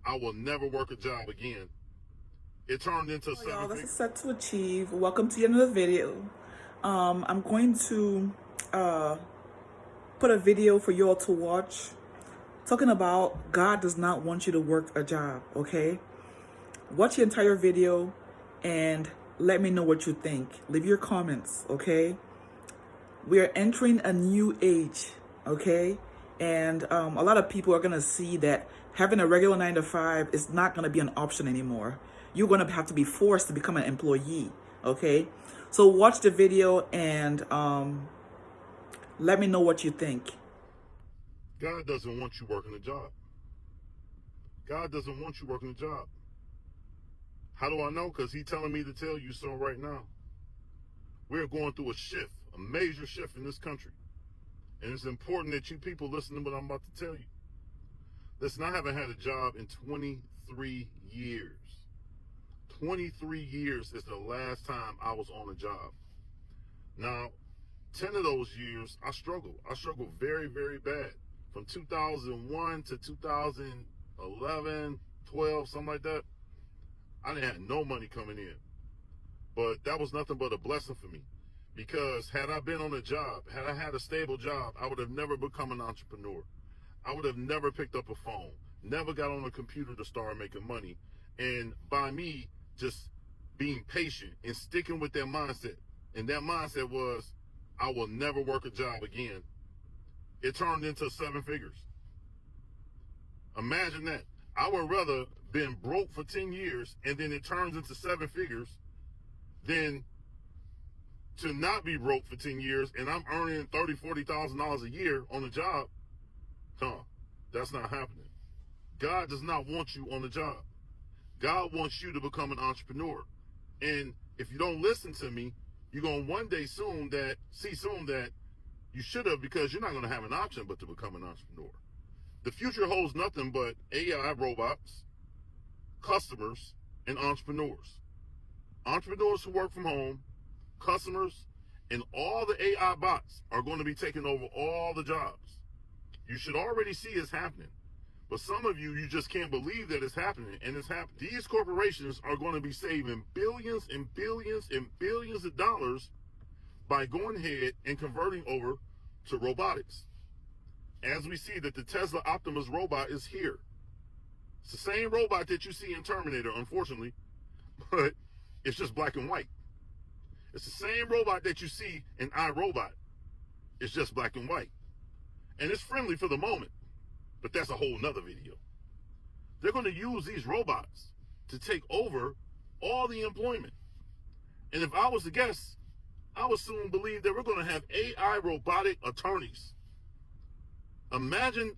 I will never work a job again. It turned into Hello, y'all. This seven. is Set to Achieve. Welcome to another video. I'm going to put a video for y'all to watch talking about God does not want you to work a job, okay? Watch the entire video and let me know what you think. Leave your comments, okay? We are entering a new age, okay? And a lot of people are going to see that having a regular 9 to 5 is not going to be an option anymore. You're going to have to be forced to become an employee, okay? So watch the video and let me know what you think. God doesn't want you working a job. God doesn't want you working a job. How do I know? Because he's telling me to tell you so right now. We're going through a shift, a major shift in this country. And it's important that you people listen to what I'm about to tell you. Listen, I haven't had a job in 23 years. 23 years is the last time I was on a job. Now, 10 of those years, I struggled. I struggled very, very bad. From 2001 to 2011, 12, something like that, I didn't have no money coming in. But that was nothing but a blessing for me. Because had I been on a job, had I had a stable job, I would have never become an entrepreneur. I would have never picked up a phone, never got on a computer to start making money. And by me just being patient and sticking with that mindset, and that mindset was, I will never work a job again, it turned into 7 figures. Imagine that. I would rather been broke for 10 years and then it turns into 7 figures than to not be broke for 10 years and I'm earning $30,000, $40,000 a year on a job. No, that's not happening. God does not want you on the job. God wants you to become an entrepreneur. And if you don't listen to me, you're going to one day soon see that you should have, because you're not going to have an option but to become an entrepreneur. The future holds nothing but AI robots, customers, and entrepreneurs. Entrepreneurs who work from home, customers, and all the AI bots are going to be taking over all the jobs. You should already see it's happening. But some of you just can't believe that it's happening, and it's happening. These corporations are going to be saving billions and billions and billions of dollars by going ahead and converting over to robotics. As we see that the Tesla Optimus robot is here. It's the same robot that you see in Terminator, unfortunately, but it's just black and white. It's the same robot that you see in iRobot. It's just black and white. And it's friendly for the moment, but that's a whole nother video. They're going to use these robots to take over all the employment. And if I was to guess, I would soon believe that we're going to have AI robotic attorneys. Imagine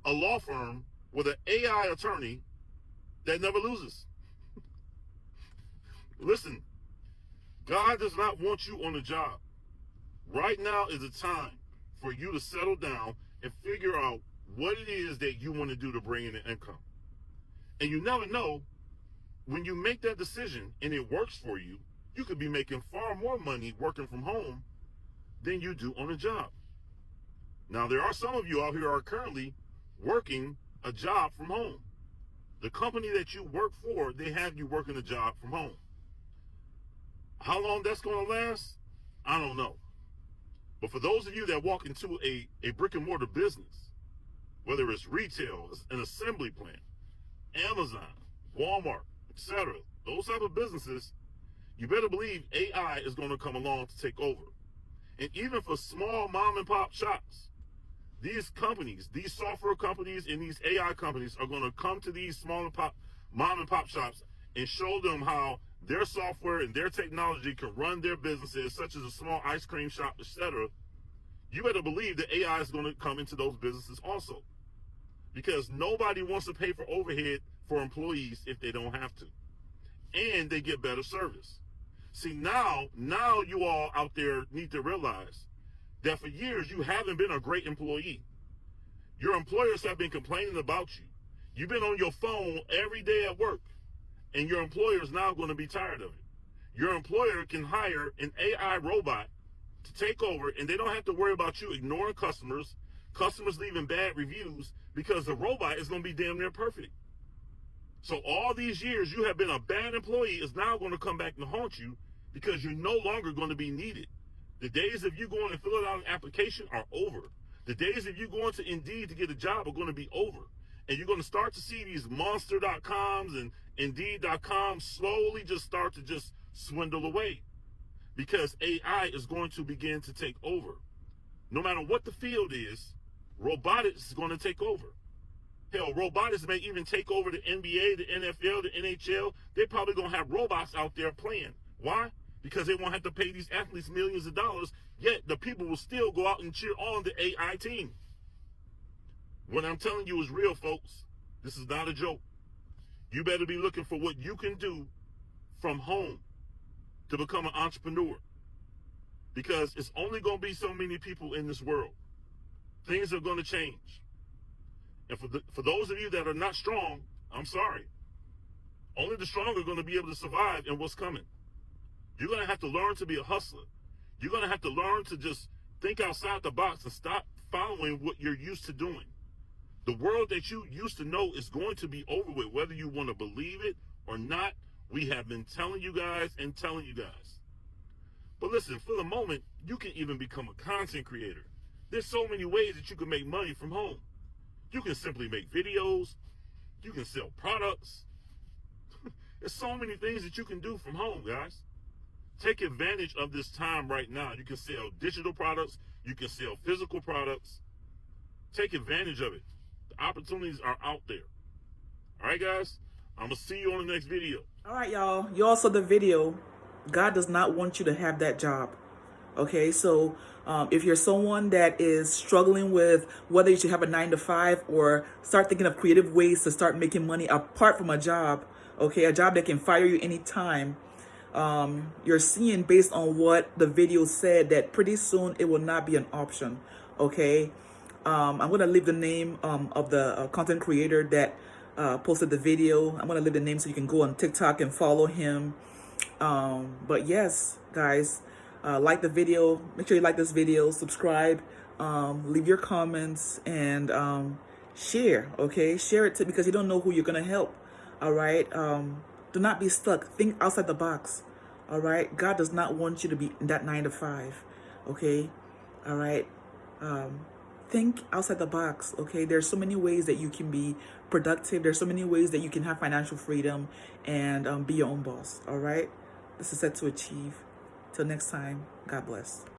a law firm with an AI attorney that never loses. Listen, God does not want you on the job. Right now is the time for you to settle down and figure out what it is that you want to do to bring in an income. And you never know, when you make that decision and it works for you, you could be making far more money working from home than you do on a job. Now, there are some of you out here who are currently working a job from home. The company that you work for, they have you working a job from home. How long that's going to last, I don't know. But for those of you that walk into a brick and mortar business, whether it's retail, an assembly plant, Amazon, Walmart, etc., those type of businesses, you better believe AI is going to come along to take over. And even for small mom and pop shops, these companies, these software companies and these AI companies are going to come to these small mom and pop shops and show them how their software and their technology can run their businesses, such as a small ice cream shop, etc. You better believe that AI is going to come into those businesses also, because nobody wants to pay for overhead for employees if they don't have to, and they get better service. See, now you all out there need to realize that for years you haven't been a great employee. Your employers have been complaining about you. You've been on your phone every day at work, and your employer is now going to be tired of it. Your employer can hire an AI robot to take over, and they don't have to worry about you ignoring customers leaving bad reviews, because the robot is going to be damn near perfect. So all these years you have been a bad employee is now going to come back and haunt you because you're no longer going to be needed. The days of you going and filling out an application are over. The days of you going to Indeed to get a job are going to be over. And you're going to start to see these monster.coms and Indeed.com slowly just start to just swindle away because AI is going to begin to take over. No matter what the field is, robotics is going to take over. Hell, robotics may even take over the NBA, the NFL, the NHL. They're probably going to have robots out there playing. Why? Because they won't have to pay these athletes millions of dollars, yet the people will still go out and cheer on the AI team. What I'm telling you is real, folks. This is not a joke. You better be looking for what you can do from home to become an entrepreneur. Because it's only going to be so many people in this world. Things are going to change. And for those of you that are not strong, I'm sorry. Only the strong are going to be able to survive in what's coming. You're going to have to learn to be a hustler. You're going to have to learn to just think outside the box and stop following what you're used to doing. The world that you used to know is going to be over with, whether you want to believe it or not. We have been telling you guys and telling you guys. But listen, for the moment, you can even become a content creator. There's so many ways that you can make money from home. You can simply make videos. You can sell products. There's so many things that you can do from home, guys. Take advantage of this time right now. You can sell digital products. You can sell physical products. Take advantage of it. The opportunities are out there. All right, guys? I'm going to see you on the next video. All right, y'all. You all saw the video. God does not want you to have that job. Okay, so if you're someone that is struggling with whether you should have a 9-to-5 or start thinking of creative ways to start making money apart from a job, okay, a job that can fire you anytime, you're seeing based on what the video said that pretty soon it will not be an option. Okay, I'm going to leave the name of the content creator that posted the video. I'm going to leave the name so you can go on TikTok and follow him. But yes, guys, like the video, make sure you like this video, subscribe, leave your comments, and share. Okay, share it because you don't know who you're gonna help. All right, do not be stuck. Think outside the box. All right, God does not want you to be in that 9-to-5. Okay, all right, think outside the box. Okay, there's so many ways that you can be productive. There's so many ways that you can have financial freedom and be your own boss. All right, this is Set to Achieve. Till next time, God bless.